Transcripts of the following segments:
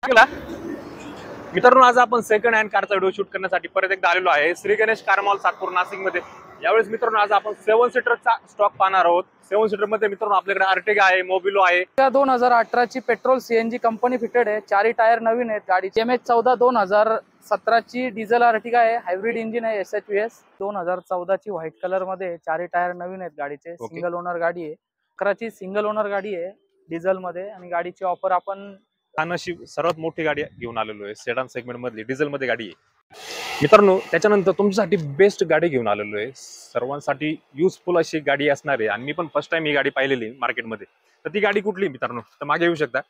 मित्रांनो, आज आपण सेकंड हँड कारचा व्हिडिओ शूट करण्यासाठी परत एकदा आलेलो आहे श्री गणेश कार मॉल सातपूर नाशिक मध्ये। यावेळेस मित्रांनो आज आपण 7 सीटरचा स्टॉक पाहणार आहोत। 7 सीटर मध्ये मित्रांनो आपल्याकडे अर्टिगा आहे, मोबिलो आहे। 2018 ची पेट्रोल सीएनजी कंपनी फिटेड आहे। चारही टायर नवीन आहेत। गाडी MH14 2017 ची डिझेल अर्टिगा आहे, हायब्रिड इंजिन आहे, SHVS 2014 ची व्हाईट कलर मध्ये, चारही टायर नवीन आहेत गाडीचे। सिंगल ओनर गाडी आहे, 11 ची सिंगल ओनर गाडी आहे डिझेल मध्ये। आणि गाडीची ऑफर आपण अशी सर्वात मोठी गाडी घेऊन आलेलो आहे, सेडान सेगमेंट मधली डिझेल मध्ये गाडी आहे मित्रांनो। त्याच्यानंतर तुमच्यासाठी बेस्ट गाडी घेऊन आलेलो आहे, सर्वांसाठी युजफुल अशी गाडी असणार आहे। आणि मी पण फर्स्ट टाइम ही गाडी पाहिलेली मार्केटमध्ये। तर ती गाडी कुठली मित्रांनो, तर मागे येऊ शकता।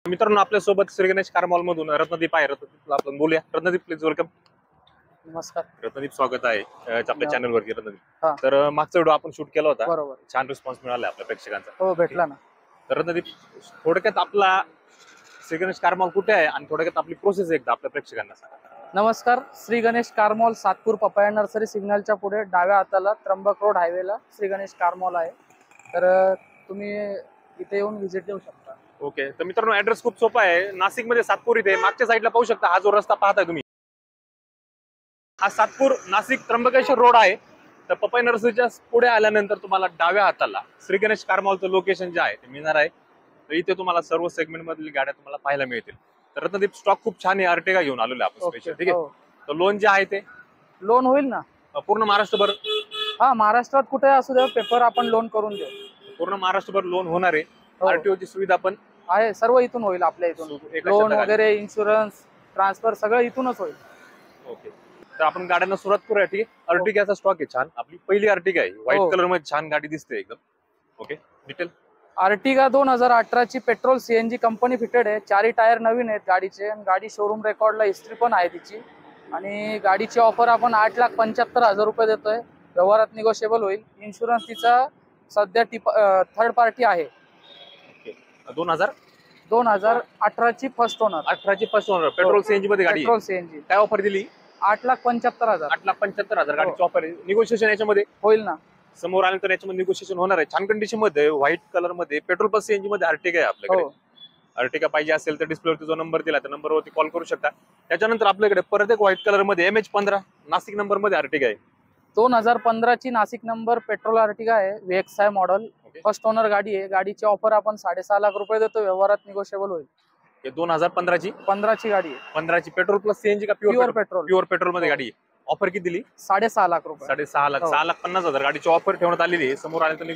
मित्रांनो आपल्या सोबत श्री गणेश कार मॉल मधून रत्नदीप आहे। रत्नदीपला आपण बोलूया। Ratnadeep please welcome. नमस्कार रत्नदीप, स्वागत आहे आपल्या चॅनल वरती रत्नदीप। हा। तर मागचा व्हिडिओ आपण शूट केला होता, बरोबर, छान रिस्पॉन्स मिळाला आपल्या प्रेक्षकांचा। हो भेटला ना। तर रत्नदीप, थोडक्यात आपला श्री गणेश कार मॉल कुठे आहे आणि थोडक्यात आपली प्रोसेस एकदा आपल्या प्रेक्षकांना सांगा। नमस्कार, Shri Ganesh car mall Satpur papaya nursery सिग्नलच्या पुढे डाव्या हाताला त्र्यंबक रोड हायवेला श्री गणेश कार मॉल आहे। तर तुम्ही इथे येऊन व्हिजिट देऊ शकता। ओके, तर मित्रांनो ऍड्रेस खूप सोपा आहे, नाशिक मध्ये सातपूर इथे मागच्या साईडला पाहू शकता। हा जो रस्ता पाहताय तुम्ही, हा सातपूर नाशिक त्र्यंबकेश्वर रोड आहे। तर पपाई नर्सरीच्या पुढे आल्यानंतर तुम्हाला डाव्या हाताला श्री गणेश कार मॉलचं लोकेशन जे आहे ते मिळणार आहे। तर इथे तुम्हाला सर्व सेगमेंट मधील गाड्या तुम्हाला पाहायला मिळतील। तर रत्नदीप स्टॉक खूप छान आहे, अर्टिगा घेऊन आलेलो आहे आपण स्पेशल, ठीक आहे। तर लोन जे आहे ते लोन होईल ना पूर्ण महाराष्ट्रभर? हा, महाराष्ट्रात कुठे असू दे पेपर आपण लोन करून देऊ। पूर्ण महाराष्ट्रभर लोन होणार आहे। RTO ची सुविधा पण आहे, सर्व इथून होईल आपल्या इथून। लोन वगैरे, इन्शुरन्स, ट्रान्सफर सगळं इथूनच होईल। ओके, तर आपण गाड्यांना सुरुवात करूया, ठीक आहे। अर्टिगाचा स्टॉक आहे छान, आपली पहिली अर्टिगा आहे, व्हाईट कलर मध्ये छान गाडी दिसते एकदम। ओके, डिटेल अर्टिगा 2018 ची पेट्रोल सीएनजी कंपनी फिटेड आहे। चारही टायर नवीन आहेत गाडीचे। गाडी शोरूम रेकॉर्डला हिस्ट्री पण आहे तिची। आणि गाडीची ऑफर आपण 8,75,000 रुपये देतोय, व्यवहारात निगोशिएबल होईल। इन्शुरन्स तिचा सध्या थर्ड पार्टी आहे। 2018 ची फर्स्ट ओनर। 18 ची फर्स्ट ओनर, पेट्रोल सीएनजी मध्ये गाडी, पेट्रोल सीएनजी। काय ऑफर दिली? 8,75,000। 8,75,000 गाडीची ऑफर आहे। निगोशिएशन याच्यामध्ये होईल ना, समोर आल्यानंतर याच्यामध्ये निगोशिएशन होणार आहे। छान कंडिशन मध्ये, व्हाईट कलर मध्ये, पेट्रोल प्लस सीएनजी मध्ये अर्टिगा आहे आपल्याकडे। अर्टिगा पाहिजे असेल तर डिस्प्लेवरती जो नंबर दिला त्या नंबरवरती कॉल करू शकता। त्याच्यानंतर आपल्याकडे परत एक व्हाईट कलर मध्ये MH15 नाशिक नंबर मध्ये अर्टिगा आहे। 2015 ची नाशिक नंबर पेट्रोल अर्टिगा आहे, VXI मॉडेल, फर्स्ट ओनर गाडी आहे। गाडीची ऑफर आपण 6.5 लाख रुपये देतो, व्यवहारात निगोशिएबल होईल। 2015 ची 15 ची गाडी आहे। 15 ची पेट्रोल प्लस सीएनजी का प्युअर पेट्रोल? प्युअर पेट्रोल मध्ये गाडी आहे। ऑफर किती दिली? 6.5 लाख रुपये। 6.5 लाख, 6,50,000 गाडीची ऑफर ठेवण्यात आलेली आहे। समोर आल्यानंतर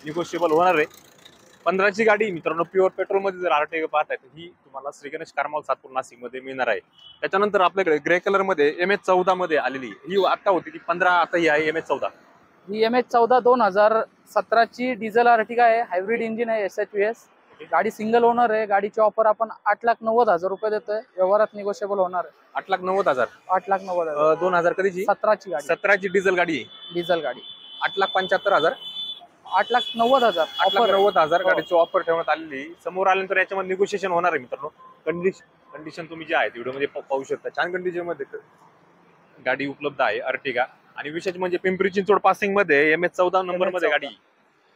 निगोशिएबल होणार आहे। 15 ची गाडी मित्रांनो, प्युअर पेट्रोल मध्ये जर अर्टिगा पाहताय तर ही तुम्हाला श्री गणेश कार मॉल सातपूर नाशिक मध्ये मिळणार आहे। त्याच्यानंतर आपल्याकडे ग्रे कलर मध्ये MH14 मध्ये आलेली, ही आता होती ती 15, आता ही आहे MH14। ही MH14 2017 ची डिझेल अर्टिगा आहे, हायब्रिड इंजिन आहे, SHVS। गाडी सिंगल ओनर आहे। गाडीची ऑफर आपण 8,90,000 रुपये देतोय, व्यवहारात निगोशिएबल होणार आहे। 8,90,000? 8,90,000। 2000 कधीची? 17 ची गाडी, 17 ची डिझेल गाडी आहे। डिझेल गाडी 8,75,000? 8,90,000। 8,90,000 गाडीची ऑफर ठेवण्यात आलेली। समोर आल्यानंतर याच्यामध्ये निगोशिएशन होणार आहे मित्रांनो। कंडिशन तुम्ही जे आहे व्हिडिओ मध्ये पाहू शकता, छान कंडिशन मध्ये गाडी उपलब्ध आहे अर्टिगा। आणि विशेष म्हणजे पिंपरी चिंचवड पासिंग मध्ये MH14 नंबर मध्ये गाडी,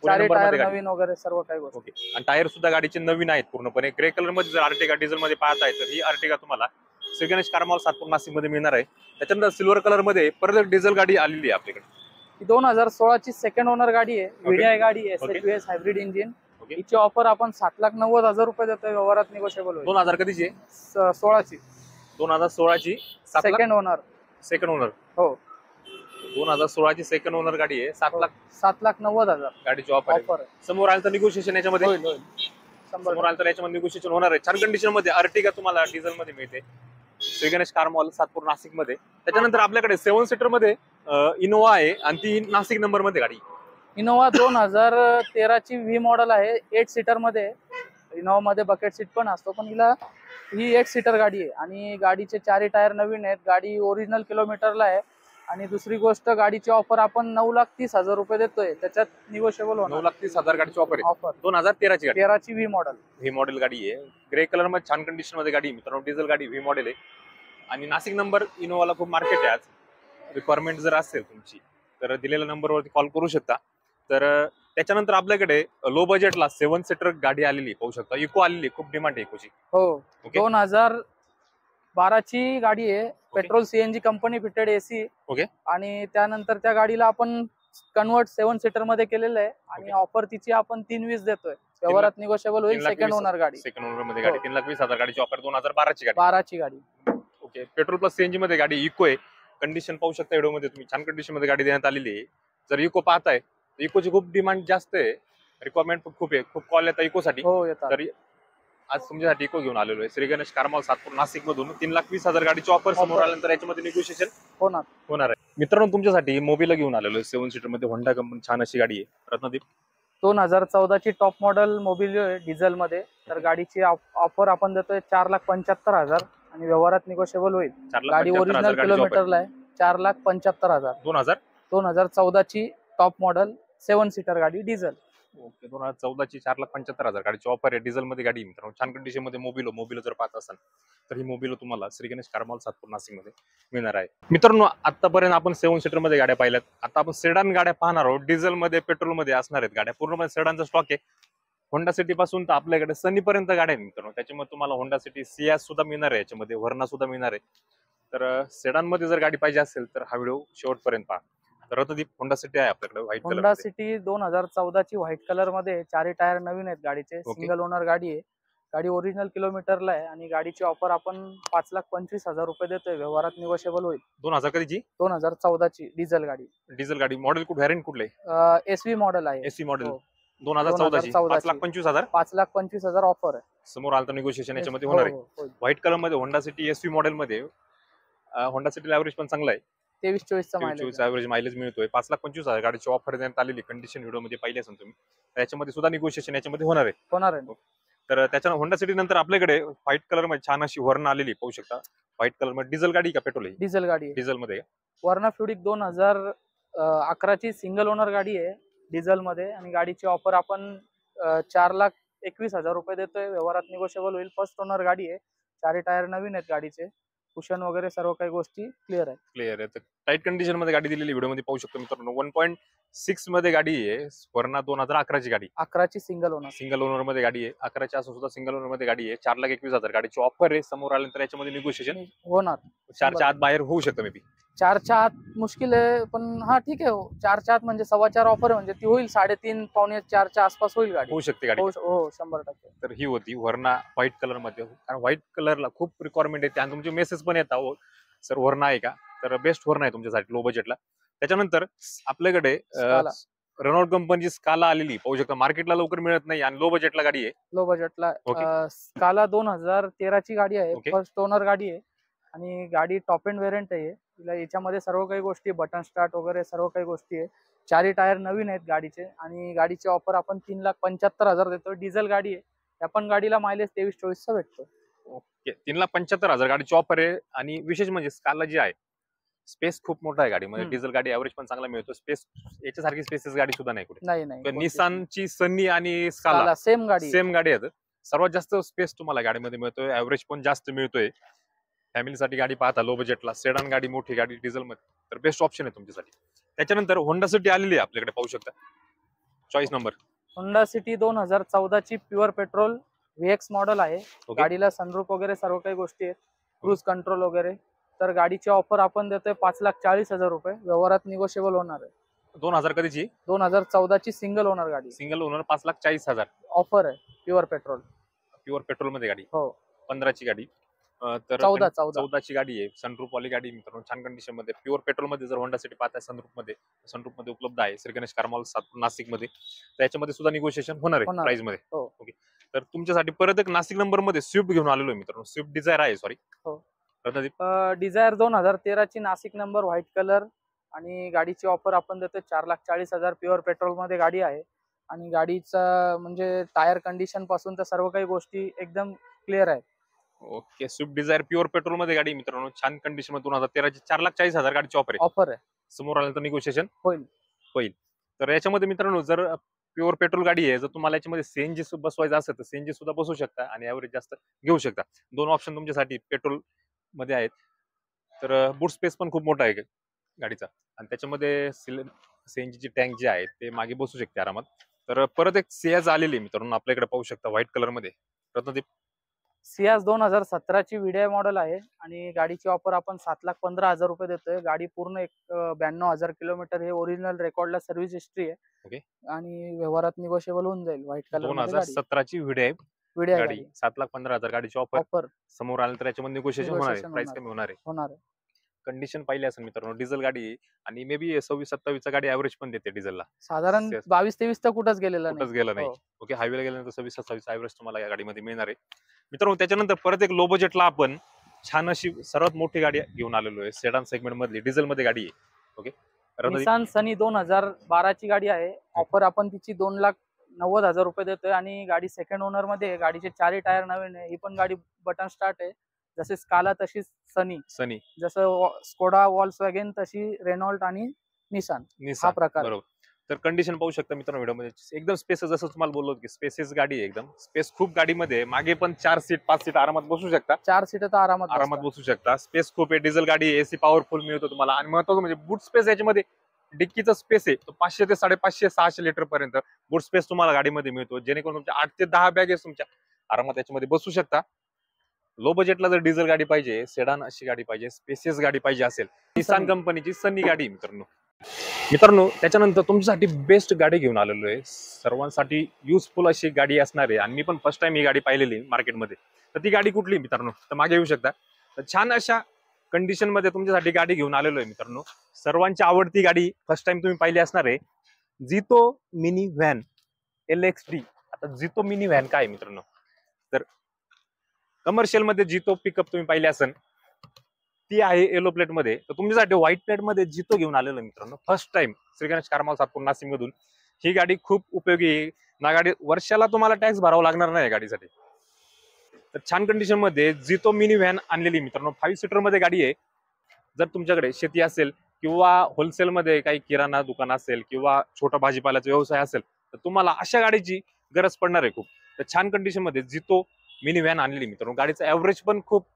नवीन वगैरे सर्व काही गोष्टी। ओके, आणि टायर सुद्धा गाडीचे नवीन आहेत पूर्णपणे। ग्रे कलर मध्ये जर अर्टिगा डिझेल मध्ये पाहताय तर ही अर्टिगा तुम्हाला श्री गणेश कार मॉल सातपूर नाशिक मध्ये मिळणार आहे। त्याच्यानंतर सिल्वर कलर मध्ये परत एक डिझेल गाडी आलेली आहे आपल्याकडे। 2016 ची सेकंड ओनर गाडी आहे, VDI गाडी आहे, SHVS हायब्रिड इंजिन। हिची ऑफर आपण 7,90,000 रुपये देतोय, व्यवहारात निगोशिएबल होईल। 2000 कधीची? 16 ची 2016 ची सेकंड ओनर। सेकंड ओनर, हो। 2016 ची सेकंड ओनर गाडी आहे। 7,90,000 गाडीची ऑफर आहे। समोर आलं तर निगोशिएशन याच्यामध्ये होईल। समोर आलं तर याच्यामध्ये निगोशिएशन होणार आहे। छान कंडिशन मध्ये अर्टिगा तुम्हाला डिझेल मध्ये मिळते श्री गणेश कार मॉल सातपूर नाशिक मध्ये। त्याच्यानंतर आपल्याकडे 7 सीटर मध्ये इनोवा आहे आणि ती नाशिक नंबर मध्ये गाडी। इनोवा 2013 ची V मॉडेल आहे, 8 सीटर मध्ये। इनोवा मध्ये बकेट सीट पण असतो, पण हिला ही 8 सीटर गाडी आहे आणि गाडीचे चारही टायर नवीन आहेत. गाडी ओरिजिनल किलोमीटरला आहे. आणि दुसरी गोष्ट, गाडीची ऑफर आपण 9,30,000 रुपये देतोय, त्याच्यात निगोशिएबल होणार. 9,30,000 गाडीची ऑफर आहे. ऑफर 2013ची गाडी, 13ची व्ही मॉडेल. व्ही मॉडेल गाडी आहे. ग्रे कलर मध्ये छान कंडिशन मध्ये गाडी मित्रांनो. डिझेल गाडी व्ही मॉडेल आहे. आणि नाशिक नंबर इनोवाला खूप मार्केट आहे आज. रिक्वायरमेंट जर असेल तुमची तर दिलेल्या नंबरवरती कॉल करू शकता. तर त्याच्यानंतर आपल्याकडे लो बजेटला 7 सीटर गाडी आलेली पाहू शकता. इको आलेली, खूप डिमांड आहे इकोची. हो, 2012ची गाडी आहे. Petrol CNG company fitted AC. Okay. आणि त्यानंतर त्या गाडीला आपण कन्वर्ट 7 सीटर मध्ये केलेलं आहे आणि ऑफर तिची आपण 3,20 देतोय. व्यवहारात निगोशिएबल होईल. सेकंड ओनर गाडी. सेकंड ओनर मध्ये गाडी. 3,20,000 गाडीची ऑफर. 2012ची गाडी. 12ची गाडी. ओके. पेट्रोल प्लस सीएनजी मध्ये गाडी इको आहे. कंडिशन पाहू शकता व्हिडिओ मध्ये तुम्ही. छान कंडिशन मध्ये गाडी देण्यात आलेली आहे. जर इको पाहताय तर इकोची खूप डिमांड जास्त आहे. रिक्वायरमेंट खूप आहे. खूप कॉल येतात इकोसाठी. हो, येतात. तर आज तुमच्यासाठी इको घेऊन आलेलो आहे. श्री गणेश कारमॉल सातपूर नाशिक मधून. 3,20,000 गाडीची ऑफर समोर आल्यानंतर याच्यामध्ये निगोशिएशन होणार आहे. मित्रांनो तुमच्यासाठी मोबिला घेऊन आलेलो आहे. 7 सीटर मध्ये होंडा कंपनी छान अशी गाडी आहे. रत्नदीप 2014ची टॉप मॉडेल मोबिलिओ आहे डिझेल मध्ये. तर गाडीची ऑफर आपण देतोय 4,75,000 आणि व्यवहारात निगोशिएबल होईल. गाडी ओरिजिनल किलोमीटरला आहे. 4,75,000. 2014ची टॉप मॉडेल 7 सीटर गाडी डिझेल. ओके. 2014ची 4,75,000 गाडीची ऑफर आहे. डिझेल मध्ये गाडी मित्रांनो. छान कंडिशन मध्ये मोबिलो जर पाहत असाल तर ही मोबिलो तुम्हाला श्री गणेश कारमॉल सातपूर नाशिक मध्ये मिळणार आहे. मित्रांनो आतापर्यंत आपण 7 सीटर मध्ये गाड्या पाहिल्यात. आता आपण सेडान गाड्या पाहणार आहोत. डिझेल मध्ये, पेट्रोल मध्ये असणार आहेत गाड्या. पूर्णपणे सेडानचा स्टॉक आहे. होंडा सिटी पासून तर आपल्याकडे सनी पर्यंत गाड्या आहेत मित्रांनो. त्याच्यामध्ये तुम्हाला होंडा सिटी सियास सुद्धा मिळणार आहे. याच्यामध्ये व्हर्ना सुद्धा मिळणार आहे. तर सेडान मध्ये जर गाडी पाहिजे असेल तर हा व्हिडिओ शेवटपर्यंत पहा. रत्नदीप होंडा सिटी आहे आपल्याकडे व्हाईट कलर. होंडा सिटी 2014ची व्हाईट कलर मध्ये. चारही टायर नवीन आहेत गाडीचे. सिंगल ओनर गाडी आहे. गाडी ओरिजिनल किलोमीटरला आहे आणि गाडीची ऑफर आपण 5,25,000 रुपये देतोय. व्यवहारात निगोशिएबल होईल. 2000 कधीची? 2014ची डिझेल गाडी. डिझेल गाडी. मॉडेल कुठे, व्हॅरियंट कुठले? एसवी मॉडेल आहे. SV model. 2014ची 5,25,000. 5,25,000 ऑफर आहे. समोर आलं तर निगोशिएशन याच्यामध्ये होणार आहे. व्हाईट कलर मध्ये होंडा सिटी एसवी मॉडेल मध्ये. होंडा सिटी ॲव्हरेज पण चांगला आहे. 23-24चा ॲव्हरेज मायलेज मिळतोय. 5,25,000 गाडीची ऑफर देण्यात आलेली. कंडिशन व्हिडिओ मध्ये पाहिली असेल तुम्ही. त्याच्यामध्ये सुद्धा निगोशिएशन याच्यामध्ये होणार आहे. तर त्याच्या होंडा सिटी नंतर आपल्याकडे व्हाईट कलर मध्ये छान अशी व्हर्ना आलेली पाहू शकता. व्हाईट कलर मध्ये डिझेल गाडी का पेट्रोल? डिझेल गाडी. डिझेल मध्ये वर्ना फ्युडिक 2011ची सिंगल ओनर गाडी आहे डिझेल मध्ये आणि गाडीची ऑफर आपण 4,21,000 रुपये देतोय. व्यवहारात निगोशिएबल होईल. फर्स्ट ओनर गाडी आहे. चारही टायर नवीन आहेत गाडीचे. कुशन वगैरे सर्व काही गोष्टी क्लिअर आहे. टाईट कंडिशन मध्ये गाडी दिलेली व्हिडिओ मध्ये पाहू शकतो मित्रांनो. 1.6 मध्ये गाडी आहे. वर्ना 2011ची गाडी. 11ची सिंगल ओनर मध्ये गाडी आहे. 11ची असून सुद्धा सिंगल ओनर मध्ये गाडी आहे. 4,21,000 गाडीची ऑफर आहे. समोर आल्यानंतर याच्यामध्ये निगोशिएशन होणार. 4च्या आत बाहेर होऊ शकतं. मे बी 4च्या आत मुश्किल आहे पण हा ठीक आहे. 4च्या आत म्हणजे 4.25 ऑफर म्हणजे ती होईल. 3.5 पावणे 4च्या आसपास होईल गाडी. होऊ शकते गाडी. हो 100%. तर ही होती वर्ना व्हाईट कलर मध्ये. कारण व्हाईट कलरला खूप रिक्वायरमेंट आहे. आणि तुमचे मेसेज पण येतात सर वर्ना आहे का. तर बेस्ट वर्ना आहे तुमच्यासाठी लो बजेटला. त्याच्यानंतर आपल्याकडे रेनॉल्ट कंपनीची स्काला आलेली पाहू शकता. मार्केटला लवकर मिळत नाही आणि लो बजेटला गाडी आहे. लो बजेटला स्काला 2013ची गाडी आहे. फर्स्ट ओनर गाडी आहे आणि गाडी टॉप एंड व्हेरियंट आहे. तिला याच्यामध्ये सर्व काही गोष्टी, बटन स्टार्ट वगैरे सर्व काही गोष्टी आहे. चारही टायर नवीन आहेत गाडीचे आणि गाडीची ऑफर आपण 3,75,000 देतो. डिझेल गाडी आहे. त्या पण गाडीला मायलेज 23-24चा भेटतो. ओके. 3,75,000 गाडीची ऑफर आहे. आणि विशेष म्हणजे स्काला जी आहे स्पेस खूप मोठा आहे गाडीमध्ये. डिझेल गाडी ॲव्हरेज पण चांगला मिळतो. स्पेस याच्यासारखी स्पेसेस गाडी सुद्धा नाही कुठे. नाही. निसानची सनी आणि स्काला सेम गाडी आहेत. सर्वात जास्त स्पेस तुम्हाला गाडीमध्ये मिळतोय. ॲव्हरेज पण जास्त मिळतोय. फॅमिलीसाठी गाडी पाहता लो बजेटला सेडान गाडी, मोठी गाडी डिझेल मध्ये, तर बेस्ट ऑप्शन आहे तुमच्यासाठी. त्याच्यानंतर होंडा सिटी आलेली आहे आपल्याकडे पाहू शकता. चॉईस नंबर होंडा सिटी 2014ची प्युअर पेट्रोल VX मॉडेल आहे. गाडीला सनरूफ वगैरे सर्व काही गोष्टी आहेत. क्रूज कंट्रोल वगैरे. तर गाडीची ऑफर आपण देतोय 5,40,000 रुपये. व्यवहारात निगोशिएबल होणार आहे. 2000 कधीची? 2014ची सिंगल ओनर गाडी. सिंगल ओनर 5,40,000 ऑफर आहे. प्युअर पेट्रोल मध्ये गाडी. हो. 15ची गाडी. तर 14ची गाडी आहे. सनरूफ वाली गाडी मित्रांनो. छान कंडिशन मध्ये प्युअर पेट्रोल मध्ये जर होंडा सिटी पाहताय सनरूफ मध्ये उपलब्ध आहे. श्री गणेश कारमॉल सातपूर नाशिक मध्ये. त्याच्यामध्ये सुद्धा निगोशिएशन होणार आहे प्राइस मध्ये. ओके. तर तुमच्यासाठी परत एक नाशिक नंबर मध्ये स्विफ्ट घेऊन आलेलो आहे मित्रांनो. स्विफ्ट डिझायर आहे. सॉरी डिझायर 2013ची नाशिक नंबर व्हाईट कलर आणि गाडीची ऑफर आपण देतो 4,40,000. प्युअर पेट्रोल मध्ये गाडी आहे आणि गाडीचा म्हणजे टायर कंडिशन पासून तर सर्व काही गोष्टी एकदम क्लिअर आहे. Okay, Swift Dzire pure petrol मध्ये गाडी मित्रांनो, छान कंडिशन मध्ये 2013 ची 4,40,000 गाडीची ऑफर आहे. ऑफर आहे. समोर आल्यानंतर निगोशिएशन होईल. होईल. तर याच्यामध्ये मित्रांनो जर प्युअर पेट्रोल गाडी आहे, जर तुम्हाला याच्यामध्ये सीएनजी बसवायचं असेल तर सीएनजी सुद्धा बसवू शकता आणि ऍव्हरेज जास्त घेऊ शकता. दोन ऑप्शन तुमच्यासाठी पेट्रोल मध्ये आहेत. तर बूट स्पेस पण खूप मोठा आहे गाडीचा आणि त्याच्यामध्ये सीएनजी ची टँक जी आहे ते मागे बसू शकते आरामात. तर परत एक सियाज आलेली आहे मित्रांनो आपल्याकडे पाहू शकता व्हाईट कलर मध्ये. रत्नदीप सियाज 2017 ची VDI मॉडेल आहे आणि गाडीची ऑफर आपण 7,15,000 रुपये देतोय. गाडी पूर्ण एक 92,000 किलोमीटर हे ओरिजिनल रेकॉर्डला सर्व्हिस हिस्ट्री आहे. ओके. आणि व्यवहारात निगोशिएबल होऊन जाईल. व्हाईट कलर 2017 ची व्हिडिओ VDI गाडी 7,15,000 गाडीची ऑफर ऑफर समोर आल्यानंतर याच्यामध्ये निगोशिएशन होणार आहे. Negotiation प्राइस होणार कमी होणार आहे. होणार आहे. कंडिशन पाहिली असेल मित्रांनो, डिझेल गाडी आहे आणि मे बी 26-27 चा गाडी ऍव्हरेज पण देते डिझेलला. साधारण 22-23 तर कुठंच गेलेला कुठंच गेलं नाही. हो. ओके, हायवेला गेल्यानंतर 26-27 ऍव्हरेज तुम्हाला या गाडीमध्ये मिळणार आहे मित्रांनो. त्याच्यानंतर परत एक लो बजेटला आपण छान अशी सर्वात मोठी गाडी घेऊन आलेलो आहे. सेडान सेगमेंट मधली डिझेल मध्ये गाडी आहे. ओके, निसान सनी 2012 ची गाडी आहे. ऑफर आपण तिची 2,90,000 रुपये देतोय आणि गाडी सेकंड ओनर मध्ये आहे. गाडीचे 4 टायर नवीन आहे. ही पण गाडी बटन स्टार्ट आहे. जसे स्काला तशी सनी, जसं स्कोडा वॉल्क्सवॅगन तशी रेनॉल्ट आणि निसान हा प्रकार. बरोबर. तर कंडिशन पाहू शकता मित्रांनो व्हिडिओमध्ये एकदम स्पेस, जसं तुम्हाला बोललो की स्पेसेस गाडी आहे. एकदम स्पेस खूप गाडीमध्ये. मागे पण 4 सीट 5 सीट आरामात बसू शकता. 4 सीट तर आरामात बसू शकता. स्पेस खूप आहे. डिझेल गाडी, एसी पॉवरफुल मिळतो तुम्हाला आणि महत्वाचं म्हणजे बूट स्पेस याच्यामध्ये डिक्कीचा स्पेस आहे तो 500 ते 550-600 लिटर पर्यंत बूट स्पेस तुम्हाला गाडीमध्ये मिळतो, जेणेकरून तुमच्या 8 ते 10 बॅगेस तुमच्या आरामात याच्यामध्ये बसू शकता. लो बजेटला जर डिझेल गाडी पाहिजे, सेडान अशी गाडी पाहिजे, स्पेसियस गाडी पाहिजे असेल, निसान कंपनीची सनी गाडी मित्रांनो. त्याच्यानंतर तुमच्यासाठी बेस्ट गाडी घेऊन आलेलो आहे. सर्वांसाठी युजफुल अशी गाडी असणार आहे आणि मी पण फर्स्ट टाइम ही गाडी पाहिलेली मार्केटमध्ये. तर ती गाडी कुठली मित्रांनो, तर मागे येऊ शकता. तर छान अशा कंडिशन मध्ये तुमच्यासाठी गाडी घेऊन आलेलो आहे मित्रांनो. सर्वांची आवडती गाडी फर्स्ट टाइम तुम्ही पाहिली असणार आहे, जितो मिनी व्हॅन LXD. आता जितो मिनी व्हॅन काय मित्रांनो, तर कमर्शियल मध्ये जितो पिकअप तुम्ही पाहिली असेल, ती आहे येलो प्लेट मध्ये. तर तुमच्यासाठी व्हाईट प्लेट मध्ये जितो घेऊन आलेलो मित्रांनो. First time Shri Ganesh car mall Satpur Nashik मधून. ही गाडी खूप उपयोगी आहे ना. गाडी वर्षाला तुम्हाला टॅक्स भरावा लागणार नाही गाडीसाठी. तर छान कंडिशन मध्ये जितो मिनी व्हॅन आणलेली मित्रांनो. 5 सीटर मध्ये गाडी आहे. जर तुमच्याकडे शेती असेल किंवा होलसेल मध्ये काही किराणा दुकान असेल किंवा छोटा भाजीपाल्याचा व्यवसाय असेल तर तुम्हाला अशा गाडीची गरज पडणार आहे खूप. तर छान कंडिशन मध्ये जितो मिनी व्हॅन आणलेली मित्रांनो. गाडीचा ऍव्हरेज पण खूप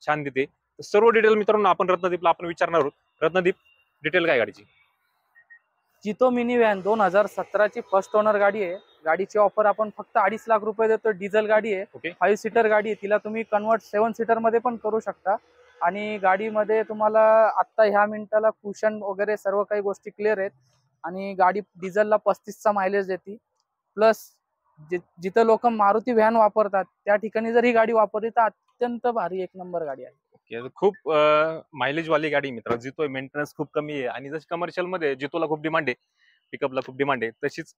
छान देते. सर्व डिटेल मित्रांनो आपण रत्नदीपला विचारणार आहोत. रत्नदीप, डिटेल काय गाडीची? जितो मिनी व्हॅन 2017 ची फर्स्ट ओनर गाडी आहे. गाडीची ऑफर आपण फक्त 2.5 लाख रुपये देतो. डिझेल गाडी आहे. ओके. 5 सीटर गाडी आहे. तिला तुम्ही कन्वर्ट 7 सीटर मध्ये पण करू शकता आणि गाडीमध्ये तुम्हाला आता ह्या मिनिटाला कुशन वगैरे सर्व काही गोष्टी क्लिअर आहेत आणि गाडी डिझेलला 35चा मायलेज देते. प्लस जिथं लोक मारुती व्हॅन वापरतात त्या ठिकाणी जर ही गाडी वापरली तर अत्यंत भारी एक नंबर गाडी आहे. खूप मायलेज वाली गाडी मित्र. जितो मेंटेनन्स खूप कमी आहे आणि जशी कमर्शियल मध्ये जितोला खूप डिमांड आहे, पिकअपला खूप डिमांड आहे, तशीच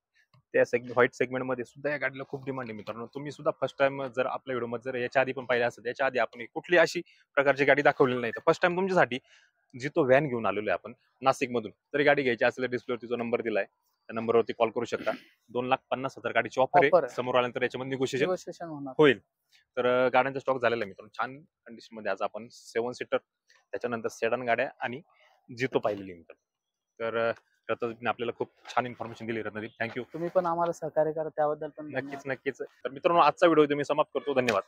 त्या व्हाईट सेगमेंट मध्ये सुद्धा या गाडीला खूप डिमांड आहे मित्रांनो. तुम्ही सुद्धा फर्स्ट टाइम जर आपल्या व्हिडिओमध्ये जर याच्या आधी पण पाहिलं असेल, याच्या आधी आपण कुठली अशी प्रकारची गाडी दाखवलेली नाही, तर फर्स्ट टाइम तुमच्यासाठी जितो व्हॅन घेऊन आलेलो आहे आपण नाशिक मधून. तरी गाडी घ्यायची असेल डिस्प्लेवरती जो नंबर दिलाय त्या नंबरवरती कॉल करू शकता. 2,50,000 गाडीची ऑफर आहे. समोर आल्यानंतर याच्यामध्ये निगोशिएशन होईल. तर गाड्यांचा स्टॉक झालेला आहे मित्रांनो. छान कंडिशन मध्ये आज आपण 7 सीटर, त्याच्यानंतर सेडान गाड्या आणि जितो पाहिलेली मित्रांनो. तर रत्नदीपने आपल्याला खूप छान इन्फॉर्मेशन दिली. रत्नदीप, थँक्यू. तुम्ही पण आम्हाला सहकार्य करा त्याबद्दल पण नक्कीच. तर मित्रांनो आजचा व्हिडिओ मी समाप्त करतो. धन्यवाद.